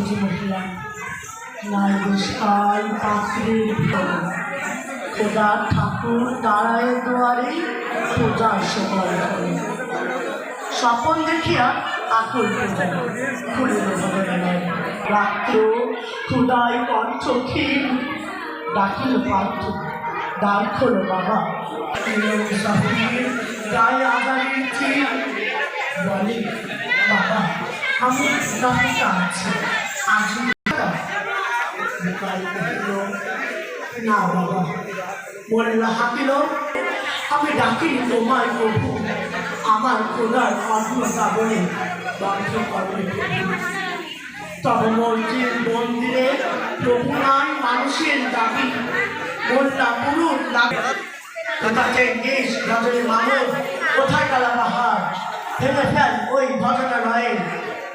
সাজে মহিলা নাই বসাল পাখির ভিতরে খোদা ঠাকুর দাঁড়ায় দুয়ারে পূজা সময় করে স্বপন দেখিয়া আকুল পূজা খুলিল ভগবানের রাত্র ক্ষুদায় কণ্ঠক্ষীণ ডাকিল পার্থ দ্বার খোলো বাবা গায়ে আদারির ঠিক বলে বাবা আমি নহিতা আছি আজ না বাবা বলল হাকিল আমি ডাকিনি তোমায় প্রভু আমার খোদার অর্ধতা বলে বন্ধ করবে তবে মন্দিরে প্রভু নাই মানুষের দাবি মোল্লা পুরুষ লাগে কোথায় দেশ রজনী মানব কোথায় কালা পাহাড় ভেঙে ফেল ওই ঘটনা নয়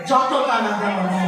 যত টানা দেওয়া